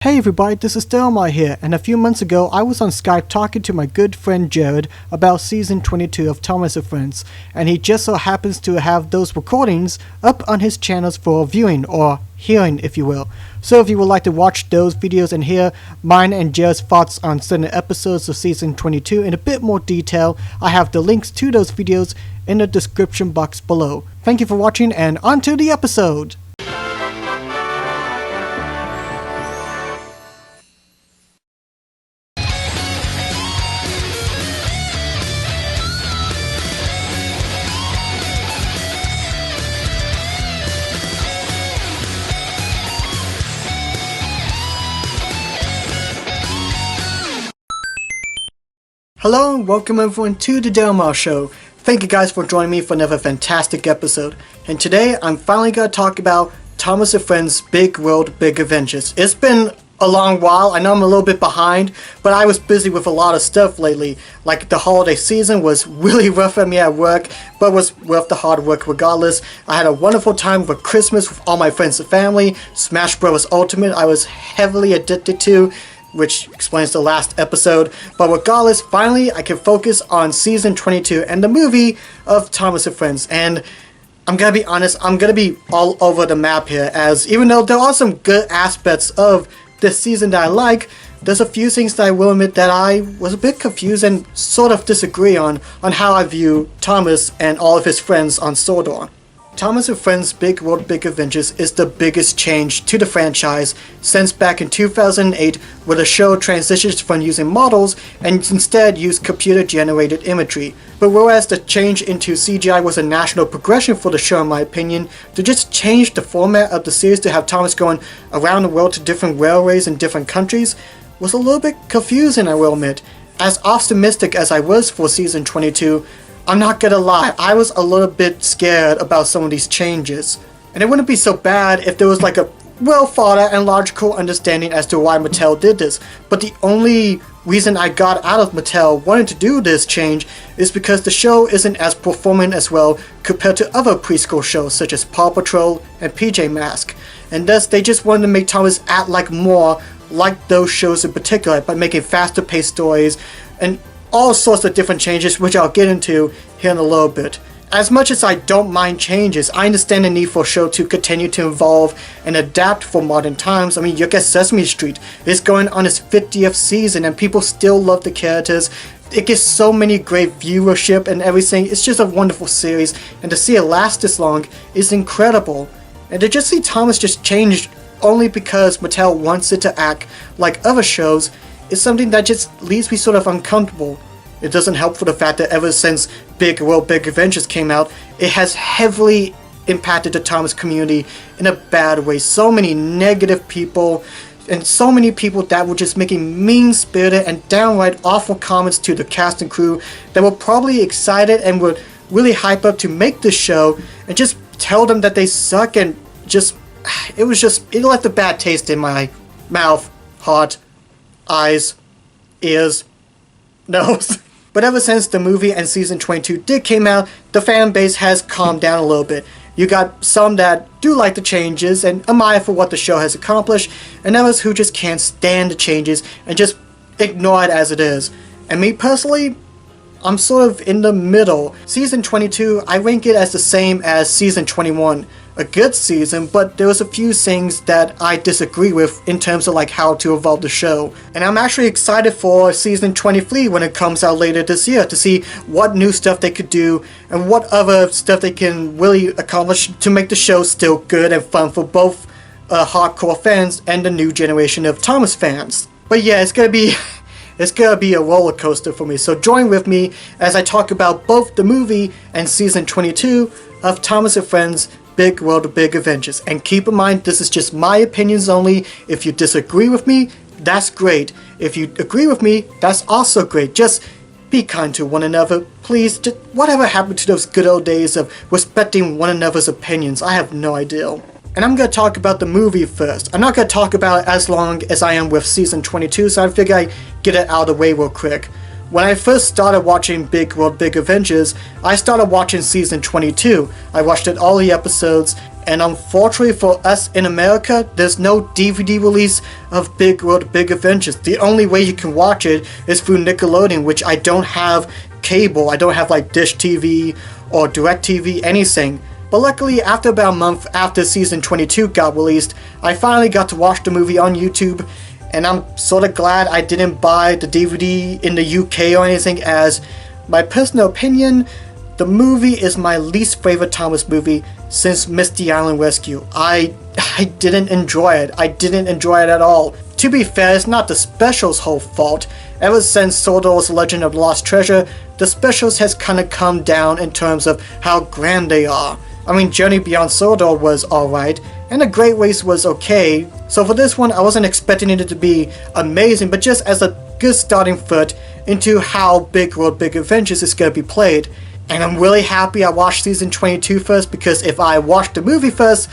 Hey everybody, this is Marr here, and a few months ago I was on Skype talking to my good friend Jared about season 22 of Thomas & Friends, and he just so happens to have those recordings up on his channels for viewing, or hearing if you will. So if you would like to watch those videos and hear mine and Jared's thoughts on certain episodes of season 22 in a bit more detail, I have the links to those videos in the description box below. Thank you for watching, and on to the episode! Hello and welcome everyone to the Marr Show. Thank you guys for joining me for another fantastic episode. And today I'm finally going to talk about Thomas & Friends' Big World, Big Adventures. It's been a long while. I know I'm a little bit behind, but I was busy with a lot of stuff lately. Like the holiday season was really rough on me at work, but was worth the hard work regardless. I had a wonderful time for Christmas with all my friends and family. Smash Bros. Ultimate I was heavily addicted to, which explains the last episode, but regardless, finally I can focus on season 22 and the movie of Thomas & Friends, and I'm gonna be honest, I'm gonna be all over the map here, as even though there are some good aspects of this season that I like, there's a few things that I will admit that I was a bit confused and sort of disagree on how I view Thomas and all of his friends on Sodor. Thomas & Friends' Big World, Big Adventures is the biggest change to the franchise since back in 2008, where the show transitioned from using models and instead used computer-generated imagery. But whereas the change into CGI was a national progression for the show in my opinion, to just change the format of the series to have Thomas going around the world to different railways in different countries was a little bit confusing, I will admit. As optimistic as I was for season 22, I'm not gonna lie, I was a little bit scared about some of these changes. And it wouldn't be so bad if there was like a well thought out and logical understanding as to why Mattel did this. But the only reason I got out of Mattel wanting to do this change is because the show isn't as performing as well compared to other preschool shows such as Paw Patrol and PJ Masks. And thus they just wanted to make Thomas act like more like those shows in particular by making faster paced stories and all sorts of different changes, which I'll get into here in a little bit. As much as I don't mind changes, I understand the need for a show to continue to evolve and adapt for modern times. I mean, look at Sesame Street. It's going on its 50th season and people still love the characters. It gets so many great viewership and everything. It's just a wonderful series, and to see it last this long is incredible. And to just see Thomas just change only because Mattel wants it to act like other shows is something that just leaves me sort of uncomfortable. It doesn't help for the fact that ever since Big World, Big Adventures came out, it has heavily impacted the Thomas community in a bad way. So many negative people, and so many people that were just making mean-spirited and downright awful comments to the cast and crew that were probably excited and would really hype up to make this show, and just tell them that they suck, and just, it left a bad taste in my mouth, heart, eyes, ears, nose. But ever since the movie and season 22 did came out, the fan base has calmed down a little bit. You got some that do like the changes and admire for what the show has accomplished, and others who just can't stand the changes and just ignore it as it is. And me personally, I'm sort of in the middle. Season 22, I rank it as the same as season 21. A good season, but there was a few things that I disagree with in terms of like how to evolve the show. And I'm actually excited for season 23 when it comes out later this year to see what new stuff they could do and what other stuff they can really accomplish to make the show still good and fun for both hardcore fans and the new generation of Thomas fans. But yeah, it's gonna be a roller coaster for me, so join with me as I talk about both the movie and season 22 of Thomas & Friends' Big World, Big Adventures. And keep in mind, this is just my opinions only. If you disagree with me, that's great. If you agree with me, that's also great. Just be kind to one another, please. Just whatever happened to those good old days of respecting one another's opinions? I have no idea. And I'm going to talk about the movie first. I'm not going to talk about it as long as I am with season 22, so I figure I get it out of the way real quick. When I first started watching Big World, Big Adventures, I started watching season 22. I watched it all the episodes, and unfortunately for us in America, there's no DVD release of Big World Big Adventures. The only way you can watch it is through Nickelodeon, which I don't have cable. I don't have like Dish TV or DirecTV, anything. But luckily, after about a month after season 22 got released, I finally got to watch the movie on YouTube, and I'm sort of glad I didn't buy the DVD in the UK or anything, as my personal opinion, the movie is my least favorite Thomas movie since Misty Island Rescue. I didn't enjoy it. I didn't enjoy it at all. To be fair, it's not the specials' whole fault. Ever since Sordor's Legend of Lost Treasure, the specials has kind of come down in terms of how grand they are. I mean, Journey Beyond Sordor was alright, and The Great Race was okay, so for this one I wasn't expecting it to be amazing, but just as a good starting foot into how Big World Big Adventures is going to be played. And I'm really happy I watched season 22 first, because if I watched the movie first,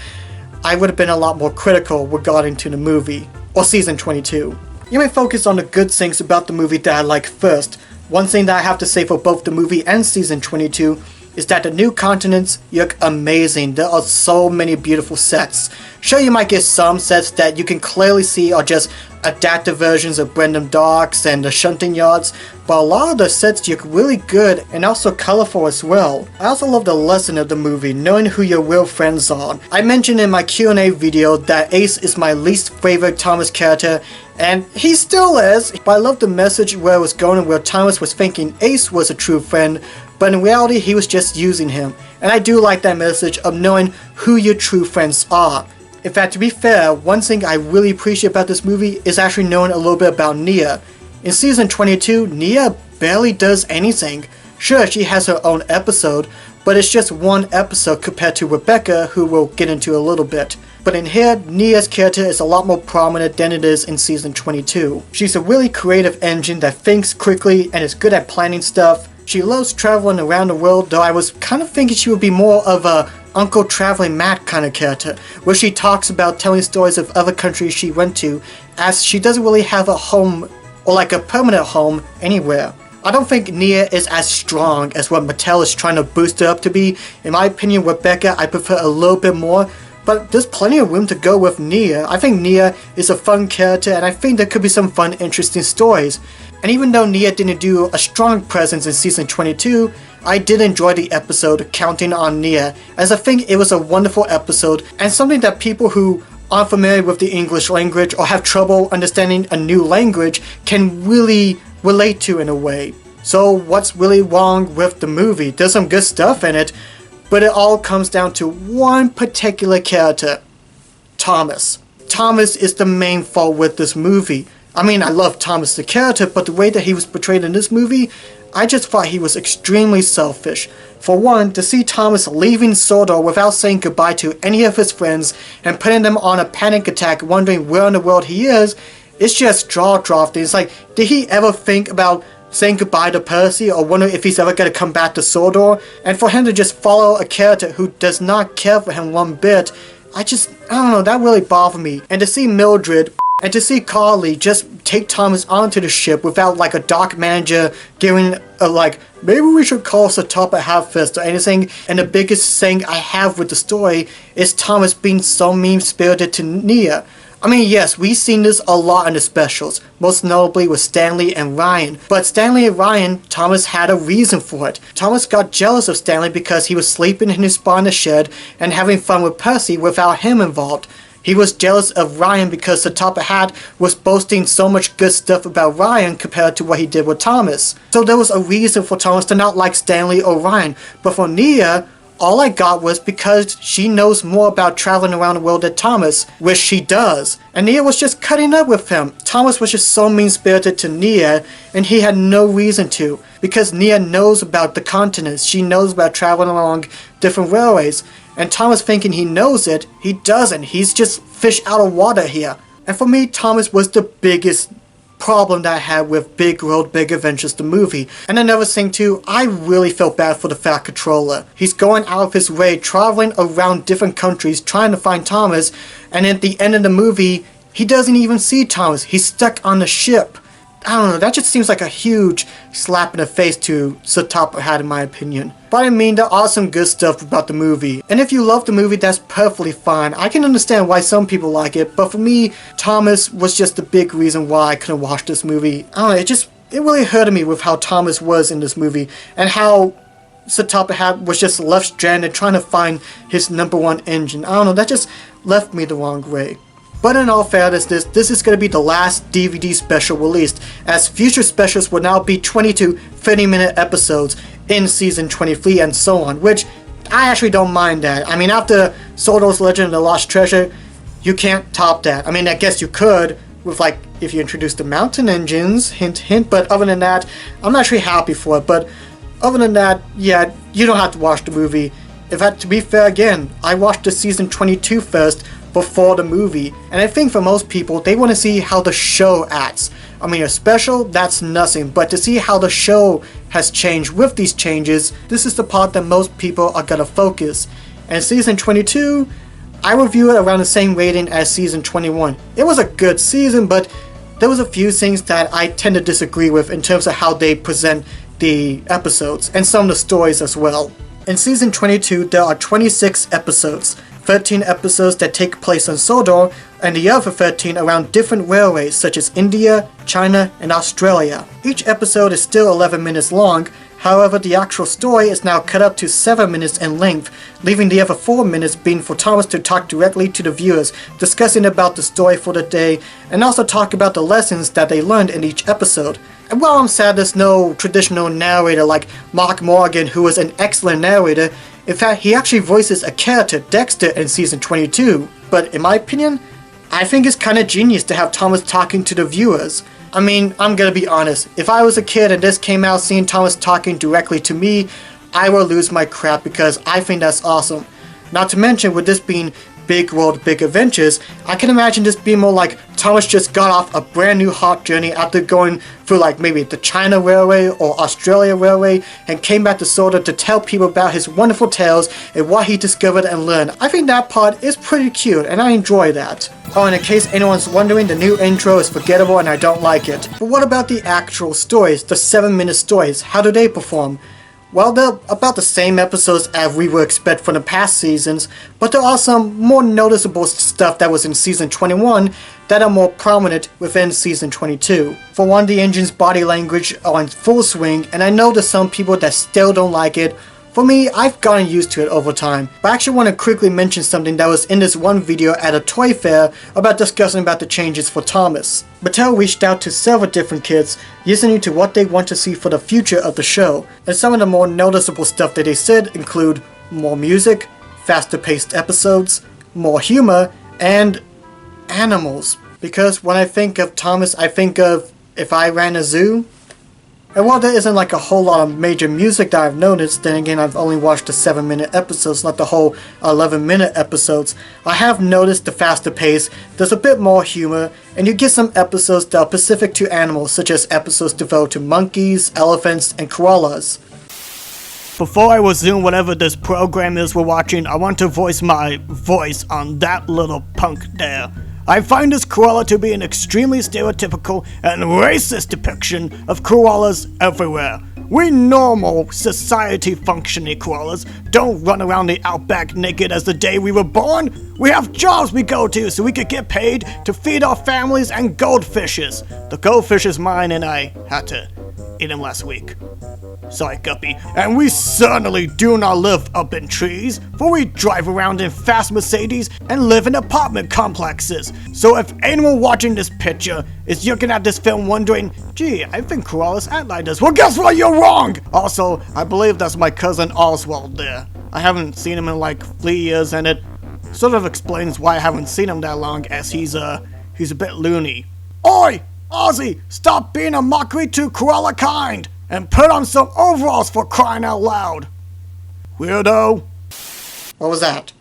I would have been a lot more critical regarding to the movie, or season 22. You may focus on the good things about the movie that I like first. One thing that I have to say for both the movie and season 22 is that the new continents look amazing. There are so many beautiful sets. Sure, you might get some sets that you can clearly see are just adapted versions of Brendam Docks and the shunting yards, but a lot of the sets look really good and also colorful as well. I also love the lesson of the movie, knowing who your real friends are. I mentioned in my Q&A video that Ace is my least favorite Thomas character, and he still is, but I love the message where it was going, where Thomas was thinking Ace was a true friend, but in reality he was just using him. And I do like that message of knowing who your true friends are. In fact, to be fair, one thing I really appreciate about this movie is actually knowing a little bit about Nia. In season 22, Nia barely does anything. Sure, she has her own episode, but it's just one episode compared to Rebecca, who we'll get into a little bit. But in here, Nia's character is a lot more prominent than it is in season 22. She's a really creative engine that thinks quickly and is good at planning stuff. She loves traveling around the world, though I was kind of thinking she would be more of a Uncle Traveling Matt kind of character, where she talks about telling stories of other countries she went to, as she doesn't really have a home, or like a permanent home, anywhere. I don't think Nia is as strong as what Mattel is trying to boost her up to be. In my opinion, Rebecca I prefer a little bit more, but there's plenty of room to go with Nia. I think Nia is a fun character, and I think there could be some fun, interesting stories. And even though Nia didn't do a strong presence in season 22, I did enjoy the episode Counting on Nia, as I think it was a wonderful episode and something that people who aren't familiar with the English language or have trouble understanding a new language can really relate to in a way. So what's really wrong with the movie? There's some good stuff in it, but it all comes down to one particular character, Thomas. Thomas is the main fault with this movie. I mean, I love Thomas the character, but the way that he was portrayed in this movie, I just thought he was extremely selfish. For one, to see Thomas leaving Sordor without saying goodbye to any of his friends and putting them on a panic attack wondering where in the world he is, it's just jaw-dropping. It's like, did he ever think about saying goodbye to Percy or wonder if he's ever going to come back to Sordor? And for him to just follow a character who does not care for him one bit, I don't know, that really bothered me. And to see Mildred and to see Carly just take Thomas onto the ship without like a dock manager giving a like, maybe we should call us a top at half-fist or anything. And the biggest thing I have with the story is Thomas being so mean-spirited to Nia. I mean, yes, we've seen this a lot in the specials, most notably with Stanley and Ryan. But Stanley and Ryan, Thomas had a reason for it. Thomas got jealous of Stanley because he was sleeping in his spot in the shed and having fun with Percy without him involved. He was jealous of Ryan because the Top Hat was boasting so much good stuff about Ryan compared to what he did with Thomas. So there was a reason for Thomas to not like Stanley or Ryan. But for Nia, all I got was because she knows more about traveling around the world than Thomas, which she does. And Nia was just cutting up with him. Thomas was just so mean-spirited to Nia, and he had no reason to. Because Nia knows about the continents, she knows about traveling along different railways. And Thomas thinking he knows it, he doesn't. He's just fish out of water here. And for me, Thomas was the biggest problem that I had with Big World Big Adventures the movie. And another thing too, I really felt bad for the Fat Controller. He's going out of his way, traveling around different countries, trying to find Thomas, and at the end of the movie, he doesn't even see Thomas. He's stuck on the ship. I don't know, that just seems like a huge slap in the face to Satapa had in my opinion. But I mean, there are some good stuff about the movie. And if you love the movie, that's perfectly fine. I can understand why some people like it, but for me, Thomas was just the big reason why I couldn't watch this movie. I don't know, it really hurted me with how Thomas was in this movie, and how Satapa was just left stranded trying to find his #1 engine. I don't know, that just left me the wrong way. But in all fairness, this is going to be the last DVD special released, as future specials will now be 20 to 30-minute episodes in Season 23 and so on, which I actually don't mind that. I mean, after Solo's Legend of the Lost Treasure, you can't top that. I mean, I guess you could, with like, if you introduce the mountain engines, hint hint, but other than that, I'm not actually happy for it. But other than that, yeah, you don't have to watch the movie. In fact, to be fair again, I watched the Season 22 first, before the movie, and I think for most people, they want to see how the show acts. I mean, a special, that's nothing, but to see how the show has changed with these changes, this is the part that most people are gonna focus. And Season 22, I would view it around the same rating as Season 21. It was a good season, but there was a few things that I tend to disagree with in terms of how they present the episodes, and some of the stories as well. In Season 22, there are 26 episodes. 13 episodes that take place on Sodor, and the other 13 around different railways such as India, China, and Australia. Each episode is still 11 minutes long, however the actual story is now cut up to 7 minutes in length, leaving the other 4 minutes being for Thomas to talk directly to the viewers, discussing about the story for the day, and also talk about the lessons that they learned in each episode. And while I'm sad there's no traditional narrator like Mark Morgan, who was an excellent narrator, in fact, he actually voices a character, Dexter, in Season 22. But in my opinion, I think it's kind of genius to have Thomas talking to the viewers. I mean, I'm gonna be honest, if I was a kid and this came out seeing Thomas talking directly to me, I would lose my crap because I think that's awesome. Not to mention, with this being Big World, Big Adventures, I can imagine this being more like Thomas just got off a brand new hot journey after going through like maybe the China Railway or Australia Railway and came back to Sodor to tell people about his wonderful tales and what he discovered and learned. I think that part is pretty cute and I enjoy that. Oh, and in case anyone's wondering, the new intro is forgettable and I don't like it. But what about the actual stories, the 7-minute stories? How do they perform? Well, they're about the same episodes as we would expect from the past seasons, but there are some more noticeable stuff that was in Season 21 that are more prominent within Season 22. For one, the engine's body language are in full swing, and I know there's some people that still don't like it. For me, I've gotten used to it over time, but I actually want to quickly mention something that was in this one video at a toy fair about discussing about the changes for Thomas. Mattel reached out to several different kids, listening to what they want to see for the future of the show, and some of the more noticeable stuff that they said include more music, faster paced episodes, more humor, and animals. Because when I think of Thomas, I think of If I Ran a Zoo. And while there isn't like a whole lot of major music that I've noticed, then again I've only watched the 7-minute episodes, not the whole 11-minute episodes, I have noticed the faster pace, there's a bit more humor, and you get some episodes that are specific to animals, such as episodes devoted to monkeys, elephants, and koalas. Before I resume whatever this program is we're watching, I want to voice my voice on that little punk there. I find this koala to be an extremely stereotypical and racist depiction of koalas everywhere. We normal, society-functioning koalas don't run around the outback naked as the day we were born. We have jobs we go to so we could get paid to feed our families and goldfishes. The goldfish is mine and I had to eat him last week. Sorry, Guppy. And we certainly do not live up in trees, for we drive around in fast Mercedes and live in apartment complexes. So if anyone watching this picture is looking at this film wondering, gee, I think koalas act like this, well guess what, you're wrong! Also, I believe that's my cousin Oswald there. I haven't seen him in like 3 years, and it sort of explains why I haven't seen him that long, as he's a bit loony. Oi! Ozzy, stop being a mockery to koala kind! And put on some overalls for crying out loud! Weirdo! What was that?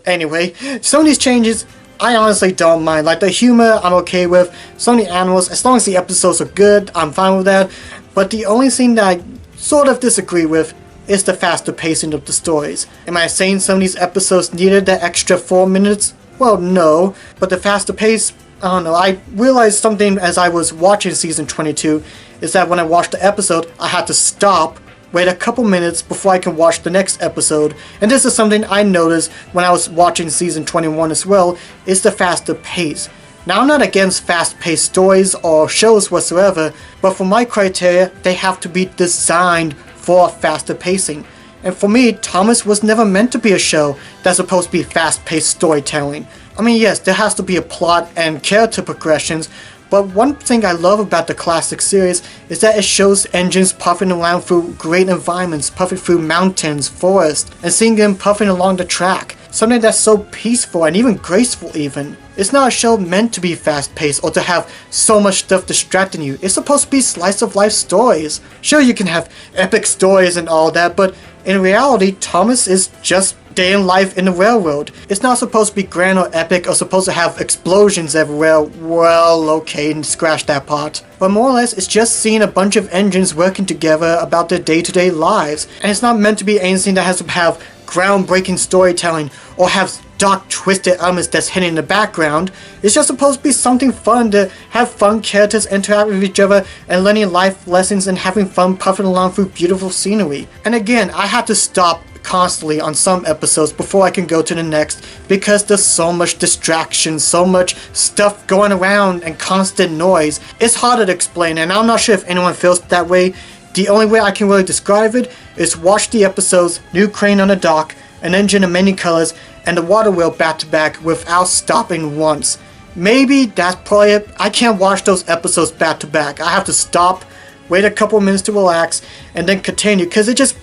Anyway, some of these changes, I honestly don't mind. Like the humor, I'm okay with. Some of the animals, as long as the episodes are good, I'm fine with that. But the only thing that I sort of disagree with is the faster pacing of the stories. Am I saying some of these episodes needed that extra 4 minutes? Well, no. But the faster pace, I don't know, I realized something as I was watching season 22, is that when I watched the episode, I had to stop, wait a couple minutes before I can watch the next episode. And this is something I noticed when I was watching season 21 as well, is the faster pace. Now, I'm not against fast-paced stories or shows whatsoever, but for my criteria, they have to be designed for faster pacing. And for me, Thomas was never meant to be a show that's supposed to be fast-paced storytelling. I mean, yes, there has to be a plot and character progressions, but one thing I love about the classic series is that it shows engines puffing around through great environments, puffing through mountains, forests, and seeing them puffing along the track. Something that's so peaceful and even graceful even. It's not a show meant to be fast-paced or to have so much stuff distracting you. It's supposed to be slice-of-life stories. Sure, you can have epic stories and all that, but in reality, Thomas is just day in life in the railroad. It's not supposed to be grand or epic or supposed to have explosions everywhere. Well, okay, and scratch that part. But more or less, it's just seeing a bunch of engines working together about their day-to-day lives. And it's not meant to be anything that has to have groundbreaking storytelling or have dark twisted elements that's hidden in the background. It's just supposed to be something fun, to have fun characters interact with each other and learning life lessons and having fun puffing along through beautiful scenery. And again, I had to stop constantly on some episodes before I can go to the next because there's so much distraction, so much stuff going around and constant noise. It's harder to explain, and I'm not sure if anyone feels that way. The only way I can really describe it is watch the episodes New Crane on the Dock, An Engine of Many Colors, and The Water Wheel back to back without stopping once. Maybe that's probably it. I can't watch those episodes back to back. I have to stop, wait a couple minutes to relax, and then continue because it just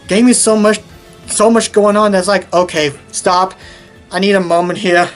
gave me so much going on that's like, okay, stop. I need a moment here.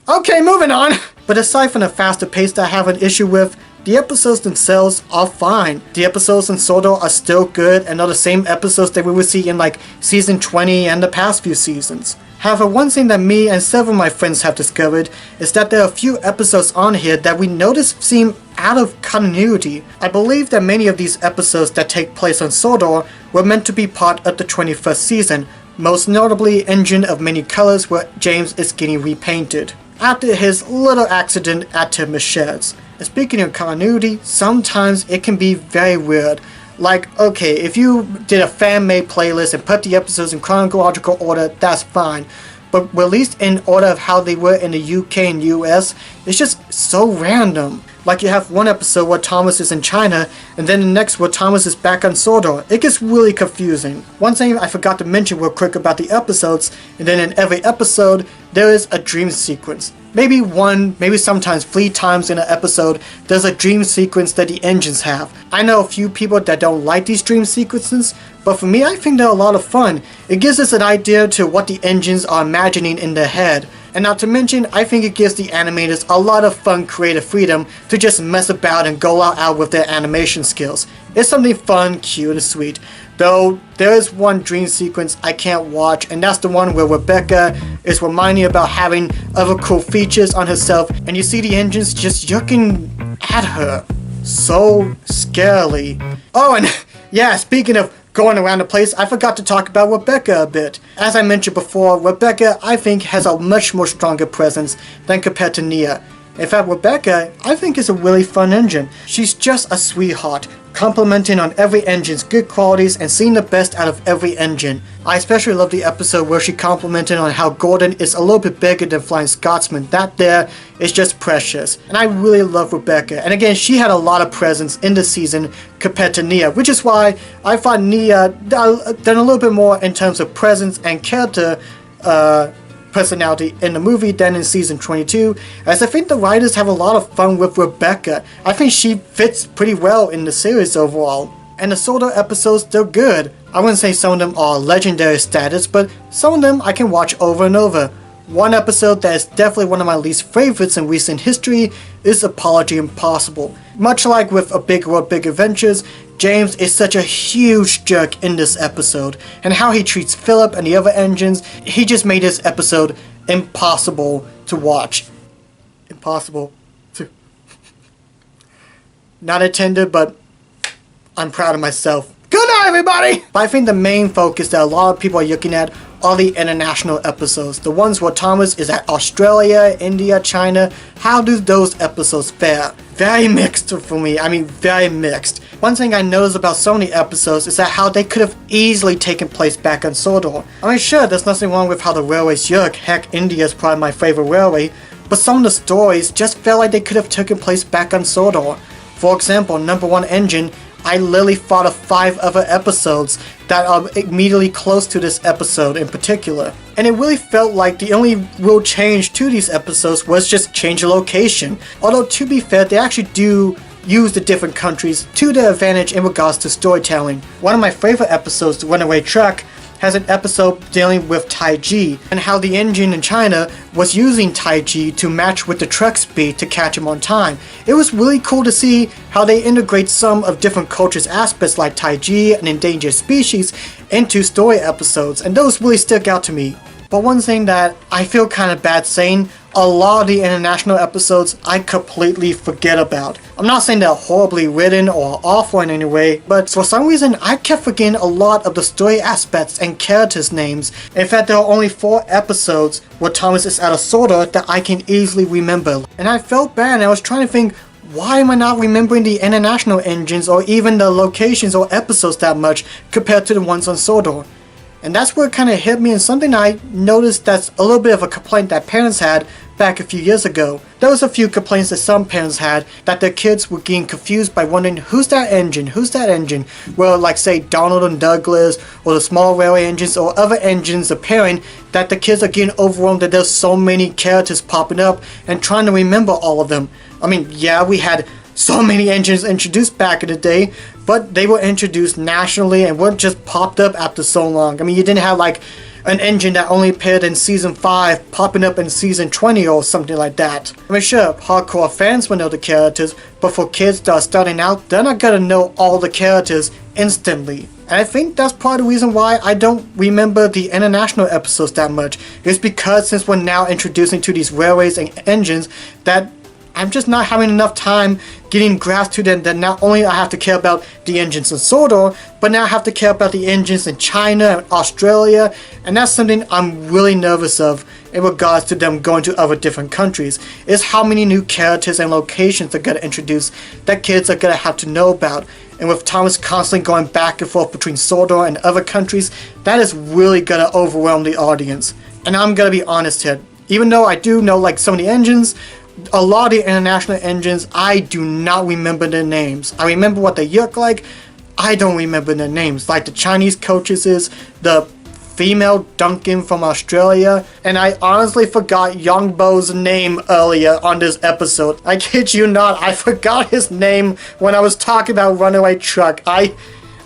Okay, moving on. But aside from the faster pace that I have an issue with, the episodes themselves are fine. The episodes in Sodor are still good and are the same episodes that we would see in like season 20 and the past few seasons. However, one thing that me and several of my friends have discovered is that there are a few episodes on here that we notice seem out of continuity. I believe that many of these episodes that take place on Sodor were meant to be part of the 21st season, most notably Engine of Many Colors, where James is getting repainted after his little accident at Tim Sheds. And speaking of continuity, sometimes it can be very weird. Like, okay, if you did a fan-made playlist and put the episodes in chronological order, that's fine. But released in order of how they were in the UK and US, it's just so random. Like you have one episode where Thomas is in China, and then the next where Thomas is back on Sodor. It gets really confusing. One thing I forgot to mention real quick about the episodes, and then in every episode, there is a dream sequence. Maybe one, maybe sometimes 3 times in an episode, there's a dream sequence that the engines have. I know a few people that don't like these dream sequences, but for me, I think they're a lot of fun. It gives us an idea to what the engines are imagining in their head. And not to mention, I think it gives the animators a lot of fun creative freedom to just mess about and go all out with their animation skills. It's something fun, cute, and sweet. Though, there is one dream sequence I can't watch, and that's the one where Rebecca is reminding about having other cool features on herself, and you see the engines just yucking at her. So scarily. Oh, and yeah, speaking of going around the place, I forgot to talk about Rebecca a bit. As I mentioned before, Rebecca, I think, has a much more stronger presence than compared to Nia. In fact, Rebecca, I think, is a really fun engine. She's just a sweetheart, complimenting on every engine's good qualities and seeing the best out of every engine. I especially love the episode where she complimented on how Gordon is a little bit bigger than Flying Scotsman. That there is just precious. And I really love Rebecca. And again, she had a lot of presence in the season compared to Nia, which is why I thought Nia done a little bit more in terms of presence and character personality in the movie than in season 22, as I think the writers have a lot of fun with Rebecca. I think she fits pretty well in the series overall. And the Sodor episodes, they're good. I wouldn't say some of them are legendary status, but some of them I can watch over and over. One episode that is definitely one of my least favorites in recent history is Apology Impossible. Much like with A Big World, Big Adventures, James is such a huge jerk in this episode, and how he treats Philip and the other engines, he just made this episode impossible to watch. Impossible to... Not intended, but I'm proud of myself. Good night, everybody! But I think the main focus that a lot of people are looking at are the international episodes, the ones where Thomas is at Australia, India, China. How do those episodes fare? Very mixed for me. I mean, very mixed. One thing I noticed about so many episodes is that how they could have easily taken place back on Sodor. I mean, sure, there's nothing wrong with how the railways work. Heck, India is probably my favorite railway. But some of the stories just felt like they could have taken place back on Sodor. For example, number 1 engine, I literally thought of 5 other episodes that are immediately close to this episode in particular. And it really felt like the only real change to these episodes was just change the location. Although to be fair, they actually do use the different countries to their advantage in regards to storytelling. One of my favorite episodes, The Runaway Truck, has an episode dealing with Taiji and how the engine in China was using Taiji to match with the truck speed to catch him on time. It was really cool to see how they integrate some of different cultures aspects like Taiji and endangered species into story episodes, and those really stuck out to me. But one thing that I feel kind of bad saying, a lot of the international episodes I completely forget about. I'm not saying they're horribly written or awful in any way, but for some reason I kept forgetting a lot of the story aspects and characters' names. In fact, there are only 4 episodes where Thomas is at a Sodor that I can easily remember. And I felt bad, and I was trying to think, why am I not remembering the international engines or even the locations or episodes that much compared to the ones on Sodor? And that's where it kind of hit me, and something I noticed that's a little bit of a complaint that parents had back a few years ago. There was a few complaints that some parents had that their kids were getting confused by wondering, who's that engine? Who's that engine? Well, like say Donald and Douglas or the small railway engines or other engines appearing, that the kids are getting overwhelmed that there's so many characters popping up and trying to remember all of them. I mean, yeah, we had so many engines introduced back in the day, but they were introduced nationally and weren't just popped up after so long. I mean, you didn't have like an engine that only appeared in season 5 popping up in season 20 or something like that. I mean, sure, hardcore fans will know the characters, but for kids that are starting out, they're not gonna know all the characters instantly. And I think that's part of the reason why I don't remember the international episodes that much. It's because since we're now introducing to these railways and engines, that I'm just not having enough time getting grasp to them, that not only I have to care about the engines in Sodor, but now I have to care about the engines in China and Australia, and that's something I'm really nervous of in regards to them going to other different countries, is how many new characters and locations they're going to introduce that kids are going to have to know about. And with Thomas constantly going back and forth between Sodor and other countries, that is really going to overwhelm the audience. And I'm going to be honest here, even though I do know like some of the engines, a lot of the international engines, I do not remember their names. I remember what they look like, I don't remember their names. Like the Chinese coaches is the female Duncan from Australia, and I honestly forgot Yongbo's name earlier on this episode. I kid you not, I forgot his name when I was talking about Runaway Truck. I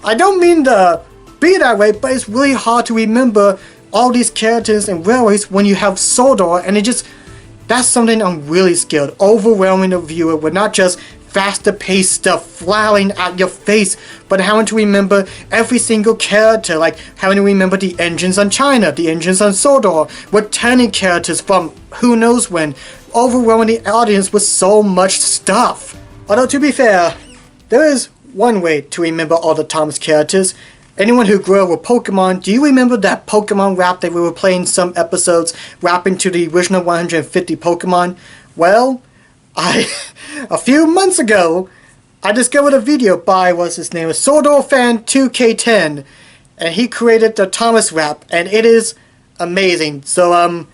don't mean to be that way, but it's really hard to remember all these characters and railways when you have Sodor, and that's something I'm really scared, overwhelming the viewer with not just faster paced stuff flying at your face, but having to remember every single character, like having to remember the engines on China, the engines on Sodor, returning characters from who knows when, overwhelming the audience with so much stuff. Although to be fair, there is one way to remember all the Thomas characters. Anyone who grew up with Pokemon, do you remember that Pokemon rap that we were playing some episodes, rapping to the original 150 Pokemon? Well, a few months ago, I discovered a video by, what's his name, Sodor Fan 2K10, and he created the Thomas rap, and it is amazing. So,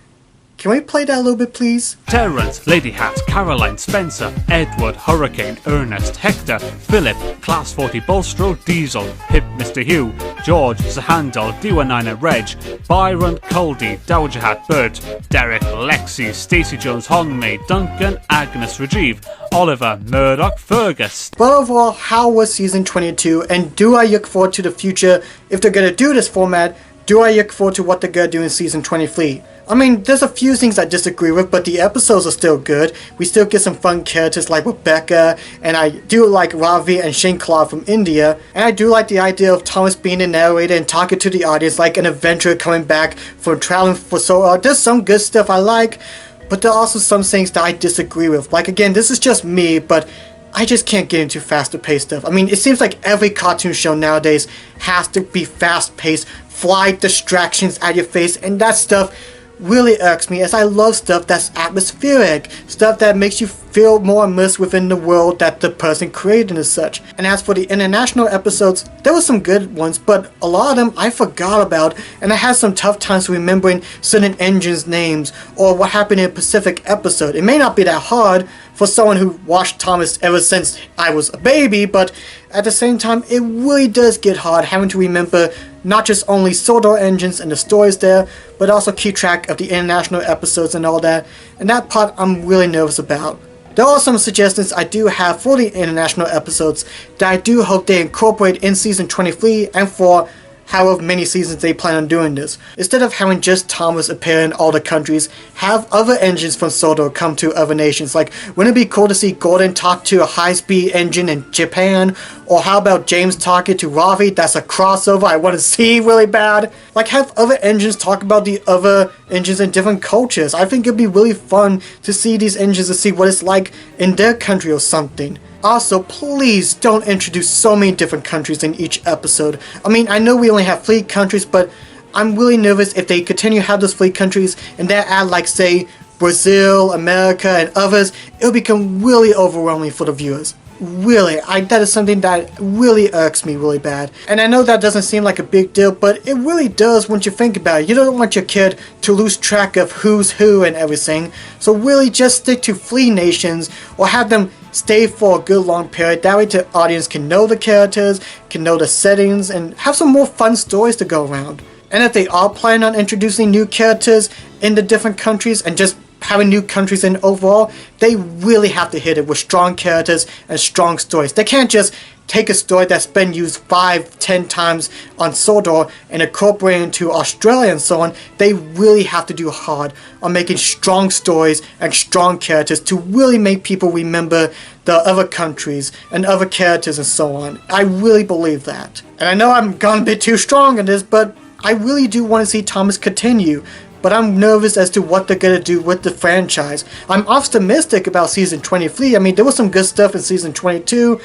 can we play that a little bit, please? Terrence, Lady Hat, Caroline, Spencer, Edward, Hurricane, Ernest, Hector, Philip, Class 40 Bolstro, Diesel, Pip, Mr. Hugh, George, Zahandel, D19 Reg, Byron, Coldy, Dowager Hat, Bert, Derek, Lexi, Stacey Jones, Hongmei, Duncan, Agnes, Rajiv, Oliver, Murdoch, Fergus. But overall, how was season 22, and do I look forward to the future if they're gonna do this format? Do I look forward to what they're gonna do in season 23? I mean, there's a few things I disagree with, but the episodes are still good. We still get some fun characters like Rebecca, and I do like Ravi and Shane Claude from India, and I do like the idea of Thomas being the narrator and talking to the audience like an adventurer coming back from traveling for so long. There's some good stuff I like, but there are also some things that I disagree with. Like, again, this is just me, but I just can't get into faster paced stuff. I mean, it seems like every cartoon show nowadays has to be fast paced, fly distractions at your face, and that stuff really irks me, as I love stuff that's atmospheric, stuff that makes you feel more immersed within the world that the person created and such. And as for the international episodes, there were some good ones, but a lot of them I forgot about, and I had some tough times remembering certain engines' names or what happened in a Pacific episode. It may not be that hard for someone who watched Thomas ever since I was a baby, but at the same time, it really does get hard having to remember not just only Sodor engines and the stories there, but also keep track of the international episodes and all that, and that part I'm really nervous about. There are some suggestions I do have for the international episodes that I do hope they incorporate in Season 23 and for however many seasons they plan on doing this. Instead of having just Thomas appear in all the countries, have other engines from Sodor come to other nations. Like, wouldn't it be cool to see Gordon talk to a high-speed engine in Japan? Or how about James talking to Ravi? That's a crossover I want to see really bad. Like, have other engines talk about the other engines in different cultures. I think it'd be really fun to see these engines and see what it's like in their country or something. Also, please don't introduce so many different countries in each episode. I mean, I know we only have 3 countries, but I'm really nervous if they continue to have those 3 countries and then add, like, say, Brazil, America, and others, it'll become really overwhelming for the viewers. Really, that is something that really irks me really bad. And I know that doesn't seem like a big deal, but it really does once you think about it. You don't want your kid to lose track of who's who and everything. So really just stick to 3 nations or have them stay for a good long period. That way the audience can know the characters, can know the settings, and have some more fun stories to go around. And if they are planning on introducing new characters in the different countries and just having new countries in overall, they really have to hit it with strong characters and strong stories. They can't just take a story that's been used 5-10 times on Sodor and incorporate it into Australia and so on. They really have to do hard on making strong stories and strong characters to really make people remember the other countries and other characters and so on. I really believe that. And I know I'm gone a bit too strong in this, but I really do want to see Thomas continue. But I'm nervous as to what they're going to do with the franchise. I'm optimistic about Season 23. I mean, there was some good stuff in Season 22.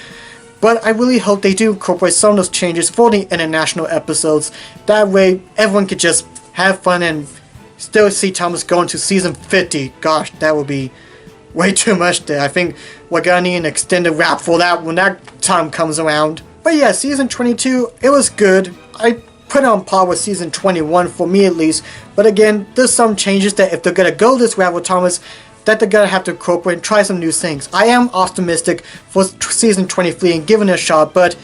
But I really hope they do incorporate some of those changes for the international episodes. That way, everyone could just have fun and still see Thomas going to Season 50. Gosh, that would be way too much there. I think we're going to need an extended wrap for that when that time comes around. But yeah, Season 22, it was good. I put it on par with Season 21 for me at least. But again, there's some changes that if they're going to go this route with Thomas, that they're going to have to incorporate and try some new things. I am optimistic for Season 23 and giving it a shot, but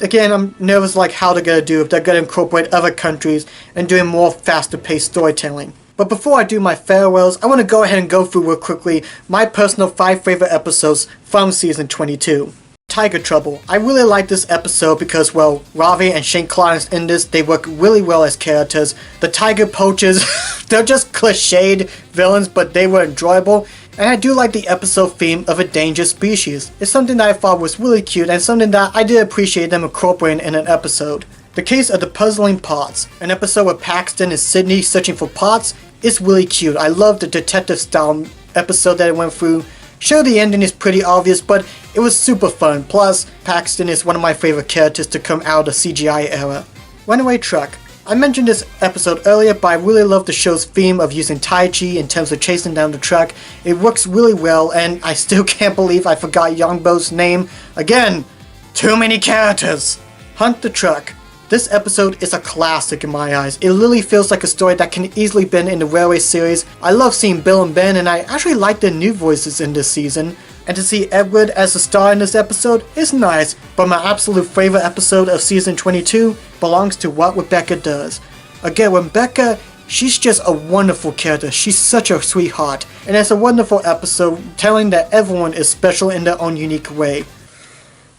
again, I'm nervous like how they're going to do if they're going to incorporate other countries and doing more faster paced storytelling. But before I do my farewells, I want to go ahead and go through real quickly my personal 5 favorite episodes from Season 22. Tiger Trouble. I really like this episode because, well, Ravi and Shane Clarence in this, they work really well as characters. The tiger poachers, they're just cliched villains, but they were enjoyable. And I do like the episode theme of a dangerous species. It's something that I thought was really cute and something that I did appreciate them incorporating in an episode. The Case of the Puzzling Pots, an episode with Paxton and Sydney searching for pots, is really cute. I love the detective style episode that it went through. Sure, the ending is pretty obvious, but it was super fun. Plus, Paxton is one of my favorite characters to come out of the CGI era. Runaway Truck. I mentioned this episode earlier, but I really love the show's theme of using Tai Chi in terms of chasing down the truck. It works really well, and I still can't believe I forgot Yongbo's name. Again, too many characters. Hunt the Truck. This episode is a classic in my eyes. It literally feels like a story that can easily be in the Railway series. I love seeing Bill and Ben, and I actually like the new voices in this season. And to see Edward as the star in this episode is nice, but my absolute favorite episode of Season 22 belongs to What Rebecca Does. Again, Rebecca, she's just a wonderful character. She's such a sweetheart. And it's a wonderful episode telling that everyone is special in their own unique way.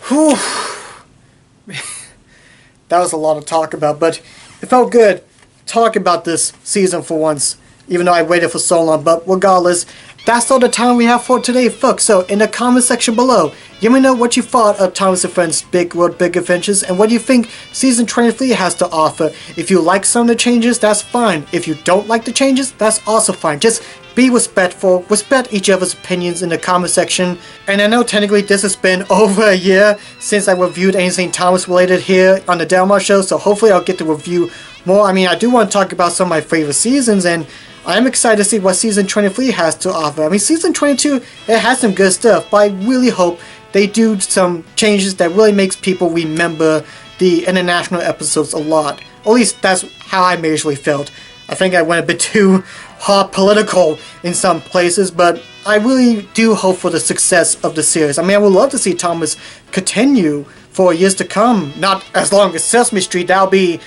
Whew. That was a lot to talk about, but it felt good talking about this season for once, even though I waited for so long. But regardless, that's all the time we have for today, folks. So in the comment section below, let me know what you thought of Thomas and Friends' Big World, Big Adventures, and what you think Season 23 has to offer. If you like some of the changes, that's fine. If you don't like the changes, that's also fine. Just be respectful, respect each other's opinions in the comment section. And I know technically this has been over a year since I reviewed anything Thomas related here on the Delmar Show, so hopefully I'll get to review more, I do want to talk about some of my favorite seasons, and I'm excited to see what season 23 has to offer. Season 22, it has some good stuff, but I really hope they do some changes that really makes people remember the international episodes a lot. Or at least that's how I majorly felt. I think I went a bit too hard political in some places, but I really do hope for the success of the series. I would love to see Thomas continue for years to come. Not as long as Sesame Street, that'll be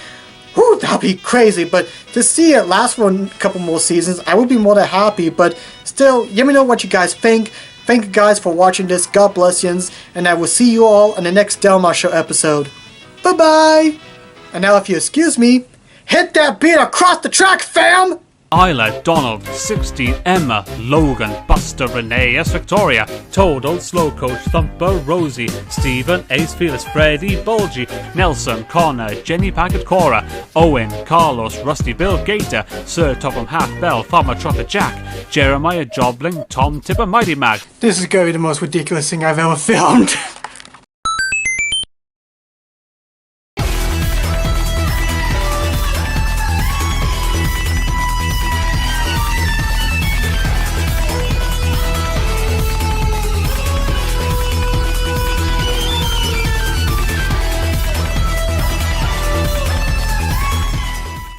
crazy, but to see it last for a couple more seasons, I would be more than happy. But still, let me know what you guys think. Thank you guys for watching this. God bless yous, and I will see you all in the next Delmar Show episode. Bye-bye! And now, if you excuse me, hit that beat across the track, fam! Isla, Donald, 16, Emma, Logan, Buster, Renee, S. Victoria, Toadle, Slow Coach, Thumper, Rosie, Stephen, Ace, Felix, Freddy, Bulgy, Nelson, Connor, Jenny Packet, Cora, Owen, Carlos, Rusty Bill, Gator, Sir Topham Half Bell, Farmer Trucker Jack, Jeremiah, Jobling, Tom Tipper, Mighty Mag. This is going to be the most ridiculous thing I've ever filmed.